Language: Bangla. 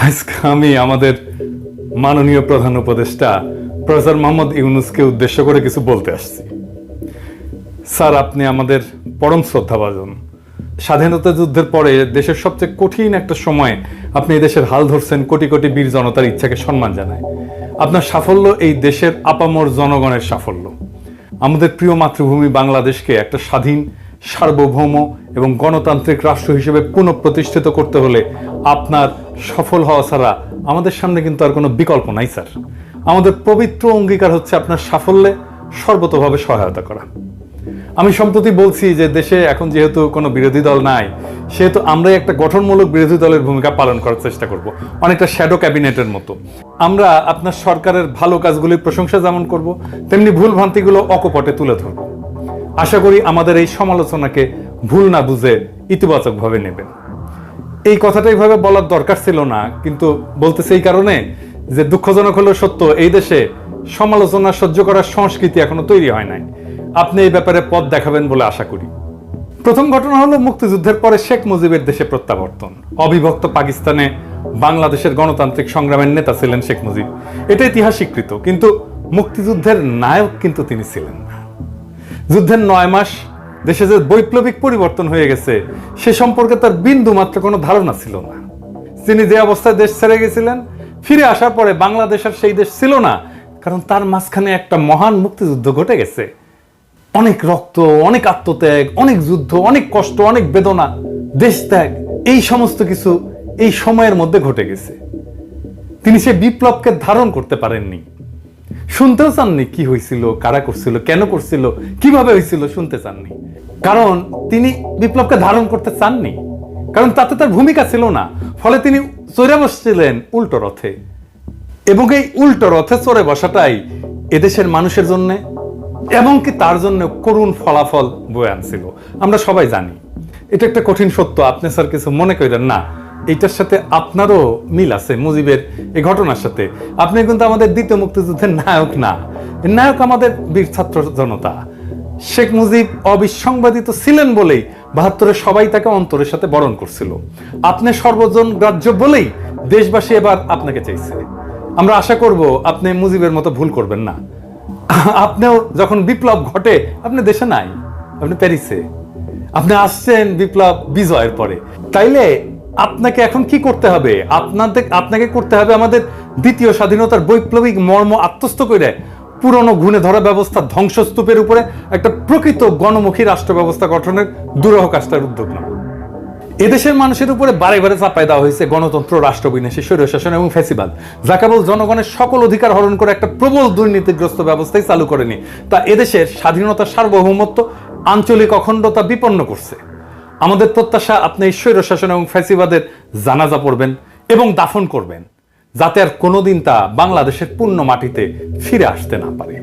আজকে আমি আমাদের মাননীয় প্রধান উপদেষ্টা প্রফেসর মোহাম্মদ ইউনূসকে উদ্দেশ্য করে কিছু বলতে আসছি। স্যার, আপনি আমাদের পরম শ্রদ্ধাভাজন। স্বাধীনতা যুদ্ধের পরে দেশের সবচেয়ে কঠিন একটা সময়ে আপনি এই দেশের হাল ধরছেন, কোটি কোটি বীর জনতার ইচ্ছাকে সম্মান জানায়। আপনার সাফল্য এই দেশের আপামর জনগণের সাফল্য। আমাদের প্রিয় মাতৃভূমি বাংলাদেশকে একটা স্বাধীন, সার্বভৌম এবং গণতান্ত্রিক রাষ্ট্র হিসেবে পুনঃপ্রতিষ্ঠিত করতে হলে আপনার সফল হওয়া ছাড়া আমাদের সামনে কিন্তু আর কোনো বিকল্প নাই স্যার। আমাদের পবিত্র অঙ্গীকার হচ্ছে আপনার সাফল্যে সর্বতোভাবে সহায়তা করা। আমি সম্প্রতি বলছি যে দেশে এখন যেহেতু কোনো বিরোধী দল নাই, সেহেতু আমরাই একটা গঠনমূলক বিরোধী দলের ভূমিকা পালন করার চেষ্টা করব, অনেকটা শ্যাডো ক্যাবিনেটের মতো। আমরা আপনার সরকারের ভালো কাজগুলির প্রশংসা যেমন করব, তেমনি ভুল ভ্রান্তিগুলো অকপটে তুলে ধরব। আশা করি আমাদের এই সমালোচনাকে ভুল না বুঝে ইতিবাচকভাবে নেবেন। এই কথাটা এইভাবে বলার দরকার ছিল না, কিন্তু বলতেছে এই কারণে যে দুঃখজনক হলো সত্য, এই দেশে সমালোচনা সহ্য করার সংস্কৃতি এখনো তৈরি হয় নাই। আপনি এই ব্যাপারে পথ দেখাবেন বলে আশা করি। প্রথম ঘটনা হলো মুক্তিযুদ্ধের পরে শেখ মুজিবের দেশে প্রত্যাবর্তন। অবিভক্ত পাকিস্তানে বাংলাদেশের গণতান্ত্রিক সংগ্রামের নেতা ছিলেন শেখ মুজিব, এটা ইতিহাস স্বীকৃত। কিন্তু মুক্তিযুদ্ধের নায়ক কিন্তু তিনি ছিলেন না। যুদ্ধের 9 মাস দেশে যে বৈপ্লবিক পরিবর্তন হয়ে গেছে সে সম্পর্কে তার বিন্দু মাত্র কোনো ধারণা ছিল না। তিনি যে অবস্থায় দেশ ছেড়ে গেছিলেন, ফিরে আসার পরে বাংলাদেশ আর সেই দেশ ছিল না, কারণ তার মাঝখানে একটা মহান মুক্তিযুদ্ধ ঘটে গেছে। অনেক রক্ত, অনেক আত্মত্যাগ, অনেক যুদ্ধ, অনেক কষ্ট, অনেক বেদনা, দেশ ত্যাগ, এই সমস্ত কিছু এই সময়ের মধ্যে ঘটে গেছে। তিনি সে বিপ্লবকে ধারণ করতে পারেননি, শুনতেও চাননি কি হয়েছিল, কারা করছিল, কেন করছিল, কিভাবে হয়েছিল, শুনতে চাননি। কারণ তিনি বিপ্লবকে ধারণ করতে চাননি, কারণ তাতে তার ভূমিকা ছিল না। ফলে তিনি চড়ে বসছিলেন উল্টো রথে, এবং এই উল্টো রথে চড়ে বসাটাই এদেশের মানুষের জন্য এমনকি তার জন্য করুণ ফলাফল বয়ে আনছিল। আমরা সবাই জানি, এটা একটা কঠিন সত্য। আপনি স্যার কিছু মনে করেন না, এইটার সাথে আপনারও মিল আছে মুজিবের এই ঘটনার সাথে। আপনি কিন্তু আমাদের দ্বিতীয় মুক্তিযুদ্ধের নায়ক না, নায়ক আমাদের বীর ছাত্র জনতা। শেখ মুজিব অবিসংবাদিত ছিলেন বলেই 72-এ সবাই তাকে অন্তরের সাথে বরণ করছিল। আপনি সর্বজন গ্রাহ্য বলেই দেশবাসী এবার আপনাকে চাইছে। আমরা আশা করব আপনি মুজিবের মতো ভুল করবেন না। আপনিও যখন বিপ্লব ঘটে আপনি দেশে নাই, আপনি প্যারিসে। আপনি আসছেন বিপ্লব বিজয়ের পরে। তাইলে আপনাকে এখন কি করতে হবে? আপনাকে করতে হবে আমাদের দ্বিতীয় স্বাধীনতার বৈপ্লবিক মর্ম আত্মস্থ করে পুরনো ঘুণে ধরা ব্যবস্থা ধ্বংসস্তূপের উপরে একটা প্রকৃত গণমুখী রাষ্ট্র ব্যবস্থা গঠনের দুরূহ কাজটার উদ্যোগ নেওয়া। এদেশের মানুষের উপরে বারে বারে চাপায় দেওয়া হয়েছে গণতন্ত্র, রাষ্ট্রবিনাশী, স্বৈরশাসন এবং ফ্যাসিবাদ, যা কেবল জনগণের সকল অধিকার হরণ করে একটা প্রবল দুর্নীতিগ্রস্ত ব্যবস্থাই চালু করেনি, তা এদেশের স্বাধীনতা, সার্বভৌমত্ব, আঞ্চলিক অখণ্ডতা বিপন্ন করছে। আমাদের প্রত্যাশা আপনি এই স্বৈরশাসন এবং ফ্যাসিবাদের জানাজা পড়বেন এবং দাফন করবেন, যাতে আর কোনোদিন তা বাংলাদেশের পূর্ণ মাটিতে ফিরে আসতে না পারে।